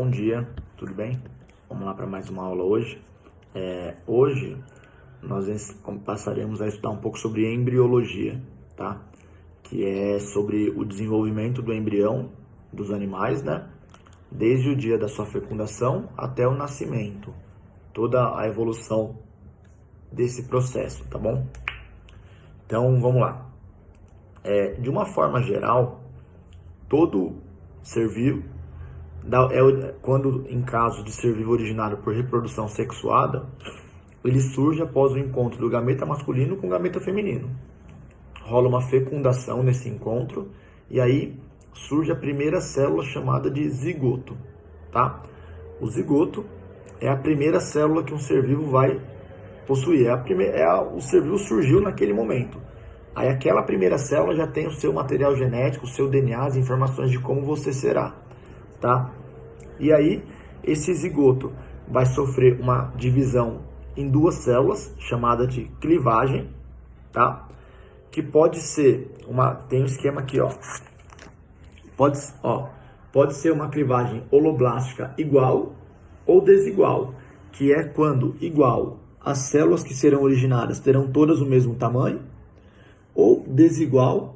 Bom dia, tudo bem? Vamos lá para mais uma aula hoje. Hoje nós passaremos a estudar um pouco sobre embriologia, tá? Que é sobre o desenvolvimento do embrião dos animais, né? Desde o dia da sua fecundação até o nascimento. Toda a evolução desse processo, tá bom? Então, vamos lá. De uma forma geral, todo ser vivo, quando em caso de ser vivo originário por reprodução sexuada, ele surge após o encontro do gameta masculino com o gameta feminino. Rola uma fecundação nesse encontro e aí surge a primeira célula chamada de zigoto, tá? O zigoto é a primeira célula que um ser vivo vai possuir. O ser vivo surgiu naquele momento. Aí aquela primeira célula já tem o seu material genético, o seu DNA, as informações de como você será, tá? E aí esse zigoto vai sofrer uma divisão em duas células, chamada de clivagem, tá? Que pode ser tem um esquema aqui, ó. Pode ser uma clivagem holoblástica igual ou desigual, que é quando igual as células que serão originadas terão todas o mesmo tamanho, ou desigual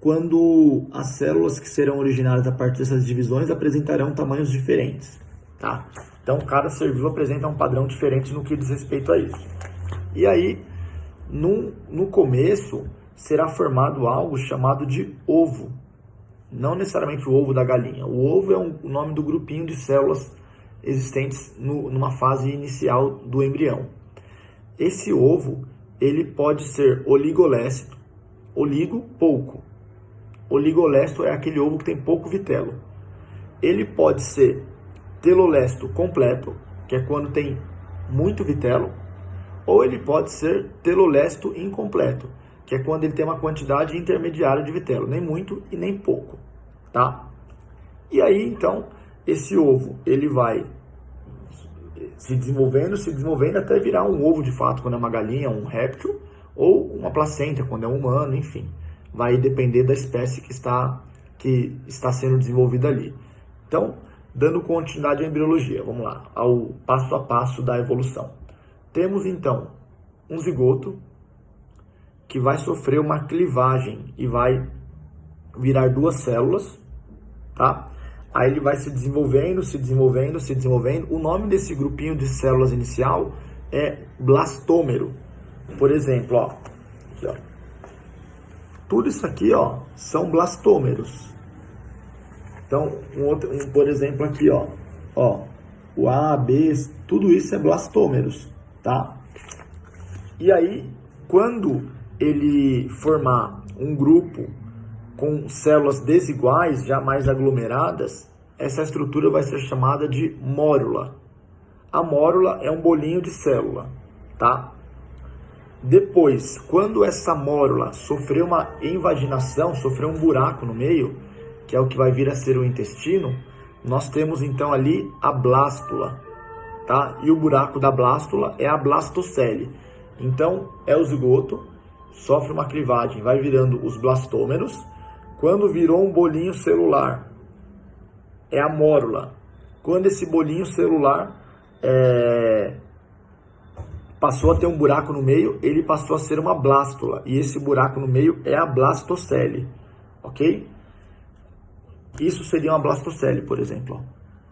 quando as células que serão originadas a partir dessas divisões apresentarão tamanhos diferentes, tá? Então, cada ser vivo apresenta um padrão diferente no que diz respeito a isso. E aí, no começo, será formado algo chamado de ovo. Não necessariamente o ovo da galinha. O ovo é o nome do grupinho de células existentes numa fase inicial do embrião. Esse ovo, ele pode ser oligolécito. Oligo, pouco. Oligolécito é aquele ovo que tem pouco vitelo. Ele pode ser telolécito completo, que é quando tem muito vitelo, ou ele pode ser telolécito incompleto, que é quando ele tem uma quantidade intermediária de vitelo, nem muito e nem pouco, tá? E aí, então, esse ovo, ele vai se desenvolvendo até virar um ovo de fato, quando é uma galinha, um réptil, ou uma placenta, quando é um humano, enfim. Vai depender da espécie que está sendo desenvolvida ali. Então, dando continuidade à embriologia, vamos lá, ao passo a passo da evolução. Temos, então, um zigoto que vai sofrer uma clivagem e vai virar duas células, tá? Aí ele vai se desenvolvendo. O nome desse grupinho de células inicial é blastômero. Por exemplo, aqui, tudo isso aqui, são blastômeros. Então, por exemplo, aqui, o A, B, tudo isso é blastômeros, tá? E aí, quando ele formar um grupo com células desiguais, já mais aglomeradas, essa estrutura vai ser chamada de mórula. A mórula é um bolinho de célula, tá? Depois, quando essa mórula sofreu uma invaginação, sofreu um buraco no meio, que é o que vai vir a ser o intestino, nós temos então ali a blástula, tá? E o buraco da blástula é a blastocele. Então, é o zigoto, sofre uma clivagem, vai virando os blastômeros. Quando virou um bolinho celular, é a mórula. Quando esse bolinho celular passou a ter um buraco no meio, ele passou a ser uma blástula. E esse buraco no meio é a blastocele, ok? Isso seria uma blastocele, por exemplo.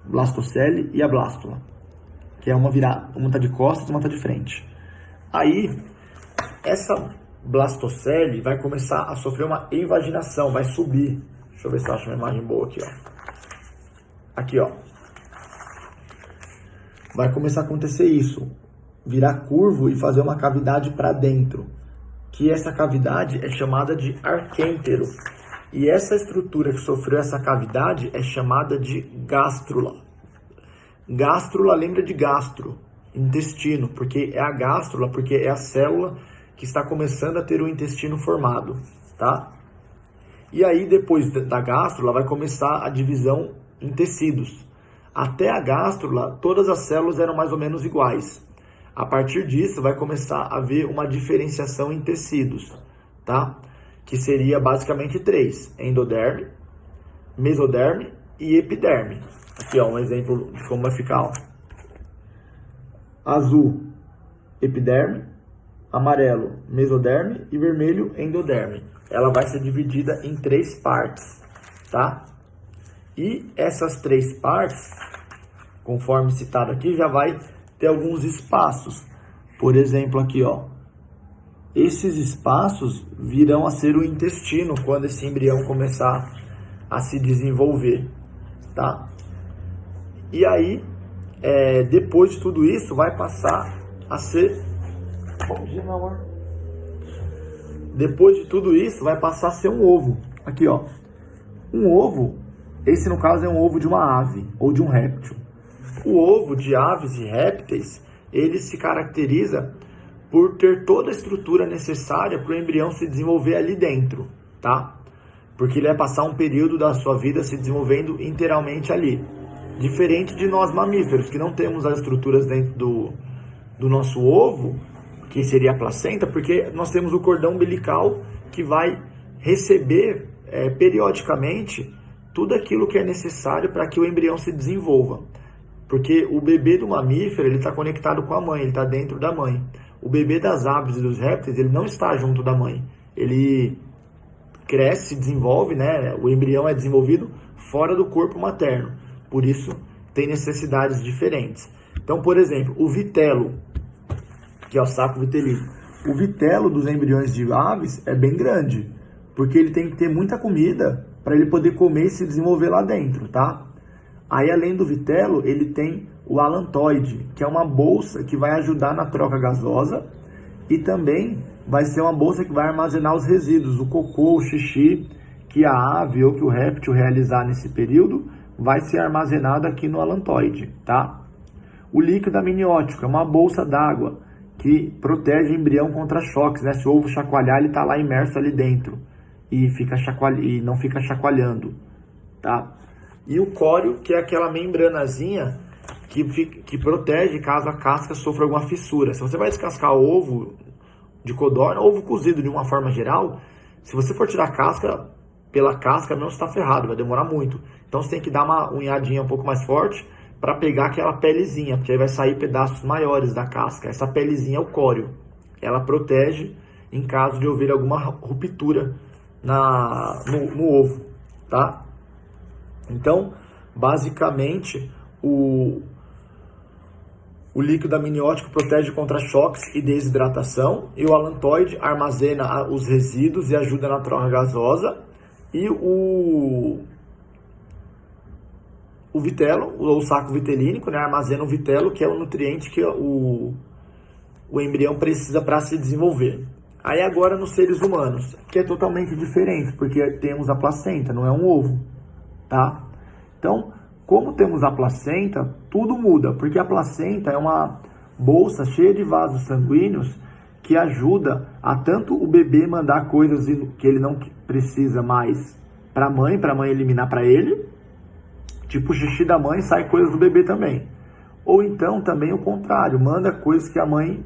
Blastocele e a blástula, que é uma tá de costas e uma tá de frente. Aí, essa blastocele vai começar a sofrer uma invaginação, vai subir. Deixa eu ver se eu acho uma imagem boa aqui, Aqui, vai começar a acontecer isso. Virar curvo e fazer uma cavidade para dentro. Que essa cavidade é chamada de arquêntero. E essa estrutura que sofreu essa cavidade é chamada de gástrula. Gástrula lembra de gastro, intestino, porque é a gástrula, porque é a célula que está começando a ter o intestino formado, tá? E aí, depois da gástrula, vai começar a divisão em tecidos. Até a gástrula, todas as células eram mais ou menos iguais. A partir disso, vai começar a haver uma diferenciação em tecidos, tá? Que seria basicamente três: endoderme, mesoderme e epiderme. Aqui, ó, um exemplo de como vai ficar, ó. Azul, epiderme, amarelo, mesoderme e vermelho, endoderme. Ela vai ser dividida em 3 partes, tá? E essas 3 partes, conforme citado aqui, já vai ter alguns espaços. Por exemplo, aqui, ó. Esses espaços virão a ser o intestino quando esse embrião começar a se desenvolver, tá? E aí, depois de tudo isso, vai passar a ser... Bom dia, meu amor. Depois de tudo isso, vai passar a ser um ovo. Aqui, ó. Um ovo, esse no caso é um ovo de uma ave ou de um réptil. O ovo de aves e répteis, ele se caracteriza por ter toda a estrutura necessária para o embrião se desenvolver ali dentro, tá? Porque ele vai passar um período da sua vida se desenvolvendo inteiramente ali. Diferente de nós mamíferos, que não temos as estruturas dentro do nosso ovo, que seria a placenta, porque nós temos o cordão umbilical que vai receber periodicamente tudo aquilo que é necessário para que o embrião se desenvolva. Porque o bebê do mamífero, ele está conectado com a mãe, ele está dentro da mãe. O bebê das aves e dos répteis, ele não está junto da mãe. Ele cresce, se desenvolve, né? O embrião é desenvolvido fora do corpo materno. Por isso, tem necessidades diferentes. Então, por exemplo, o vitelo, que é o saco vitelino. O vitelo dos embriões de aves é bem grande, porque ele tem que ter muita comida para ele poder comer e se desenvolver lá dentro, tá? Aí, além do vitelo, ele tem o alantoide, que é uma bolsa que vai ajudar na troca gasosa e também vai ser uma bolsa que vai armazenar os resíduos, o cocô, o xixi, que a ave ou que o réptil realizar nesse período, vai ser armazenado aqui no alantoide, tá? O líquido amniótico é uma bolsa d'água que protege o embrião contra choques, né? Se o ovo chacoalhar, ele está lá imerso ali dentro e não fica chacoalhando, tá? E o córeo, que é aquela membranazinha que protege caso a casca sofra alguma fissura. Se você vai descascar ovo de codorna, ovo cozido de uma forma geral, se você for tirar a casca, pela casca mesmo, você está ferrado, vai demorar muito. Então você tem que dar uma unhadinha um pouco mais forte para pegar aquela pelezinha, porque aí vai sair pedaços maiores da casca. Essa pelezinha é o córeo. Ela protege em caso de haver alguma ruptura no ovo, tá? Então, basicamente, o líquido amniótico protege contra choques e desidratação, e o alantoide armazena os resíduos e ajuda na troca gasosa, e o vitelo, ou saco vitelínico, né, armazena o vitelo, que é o nutriente que o embrião precisa para se desenvolver. Aí agora nos seres humanos, que é totalmente diferente, porque temos a placenta, não é um ovo, tá? Então, como temos a placenta, tudo muda, porque a placenta é uma bolsa cheia de vasos sanguíneos que ajuda a tanto o bebê mandar coisas que ele não precisa mais para a mãe eliminar para ele, tipo o xixi da mãe, sai coisas do bebê também. Ou então também o contrário, manda coisas que a mãe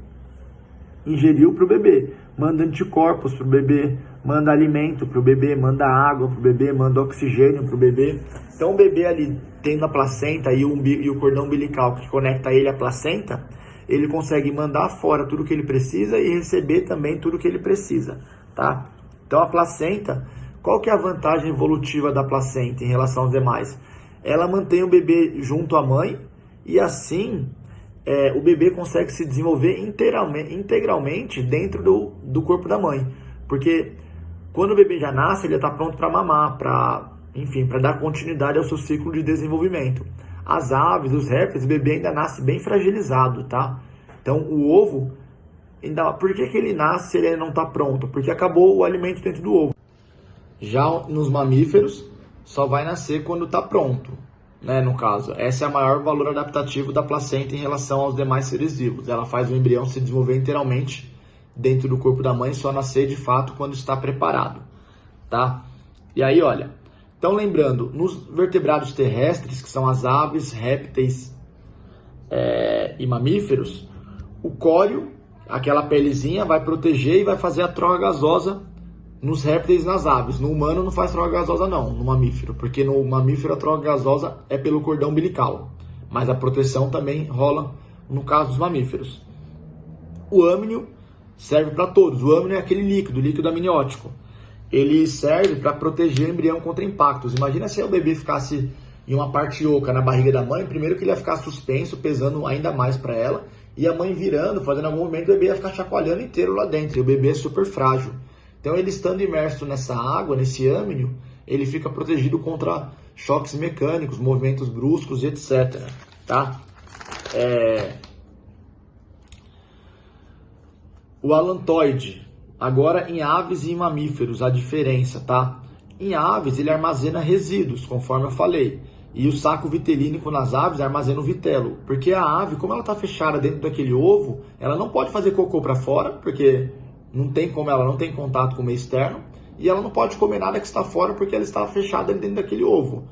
ingeriu para o bebê, manda anticorpos para o bebê, manda alimento para o bebê, manda água para o bebê, manda oxigênio para o bebê. Então o bebê ali, tendo a placenta e o cordão umbilical que conecta ele à placenta, ele consegue mandar fora tudo que ele precisa e receber também tudo que ele precisa, tá? Então a placenta, qual que é a vantagem evolutiva da placenta em relação aos demais? Ela mantém o bebê junto à mãe e assim o bebê consegue se desenvolver integralmente dentro do corpo da mãe. Porque quando o bebê já nasce, ele já está pronto para mamar, para dar continuidade ao seu ciclo de desenvolvimento. As aves, os répteis, o bebê ainda nasce bem fragilizado, tá? Então o ovo, por que ele nasce se ele ainda não está pronto? Porque acabou o alimento dentro do ovo. Já nos mamíferos, só vai nascer quando está pronto, né? No caso, esse é o maior valor adaptativo da placenta em relação aos demais seres vivos. Ela faz o embrião se desenvolver inteiramente dentro do corpo da mãe, só nascer de fato quando está preparado, tá? E aí, olha, então lembrando, nos vertebrados terrestres, que são as aves, répteis e mamíferos, o córeo, aquela pelezinha, vai proteger e vai fazer a troca gasosa nos répteis e nas aves. No humano não faz troca gasosa não, no mamífero, porque no mamífero a troca gasosa é pelo cordão umbilical, mas a proteção também rola no caso dos mamíferos. O âmnio serve para todos. O âmnio é aquele líquido amniótico. Ele serve para proteger o embrião contra impactos. Imagina se o bebê ficasse em uma parte oca na barriga da mãe, primeiro que ele ia ficar suspenso, pesando ainda mais para ela, e a mãe virando, fazendo algum movimento, o bebê ia ficar chacoalhando inteiro lá dentro, e o bebê é super frágil. Então ele estando imerso nessa água, nesse âmnio, ele fica protegido contra choques mecânicos, movimentos bruscos, etc. Tá? O alantoide, agora em aves e em mamíferos, a diferença, tá? Em aves ele armazena resíduos, conforme eu falei. E o saco vitelínico nas aves armazena o vitelo. Porque a ave, como ela está fechada dentro daquele ovo, ela não pode fazer cocô para fora, porque não tem como, ela não tem contato com o meio externo. E ela não pode comer nada que está fora, porque ela está fechada dentro daquele ovo.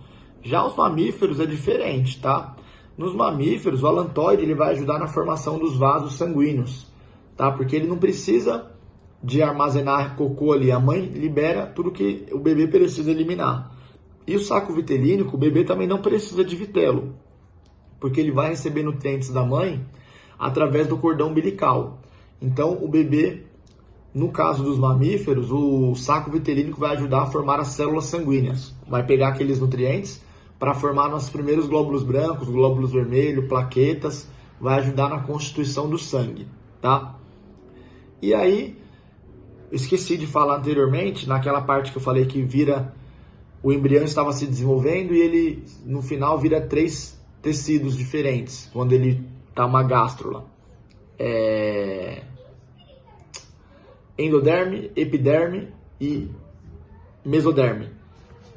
Já os mamíferos é diferente, tá? Nos mamíferos, o alantoide ele vai ajudar na formação dos vasos sanguíneos, tá? Porque ele não precisa de armazenar cocô ali. A mãe libera tudo que o bebê precisa eliminar. E o saco vitelínico, o bebê também não precisa de vitelo, porque ele vai receber nutrientes da mãe através do cordão umbilical. Então, o bebê, no caso dos mamíferos, o saco vitelínico vai ajudar a formar as células sanguíneas. Vai pegar aqueles nutrientes para formar nossos primeiros glóbulos brancos, glóbulos vermelhos, plaquetas, vai ajudar na constituição do sangue, tá? E aí, esqueci de falar anteriormente, naquela parte que eu falei que o embrião estava se desenvolvendo e ele, no final, vira 3 tecidos diferentes, quando ele está uma gástrula. Endoderme, epiderme e mesoderme.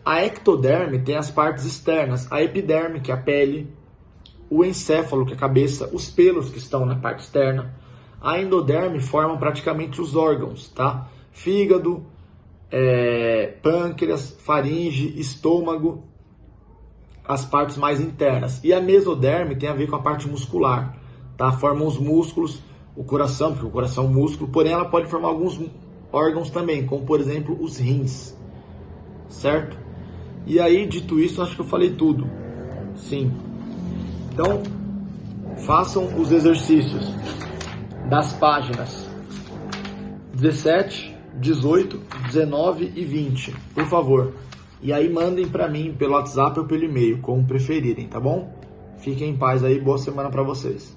A ectoderme tem as partes externas, a epiderme, que é a pele, o encéfalo, que é a cabeça, os pelos que estão na parte externa. A endoderme formam praticamente os órgãos, tá? Fígado, pâncreas, faringe, estômago, as partes mais internas. E a mesoderme tem a ver com a parte muscular, tá? Formam os músculos, o coração, porque o coração é um músculo, porém ela pode formar alguns órgãos também, como por exemplo os rins, certo? E aí, dito isso, acho que eu falei tudo. Sim. Então, façam os exercícios das páginas 17, 18, 19 e 20, por favor. E aí mandem para mim pelo WhatsApp ou pelo e-mail, como preferirem, tá bom? Fiquem em paz aí, boa semana para vocês.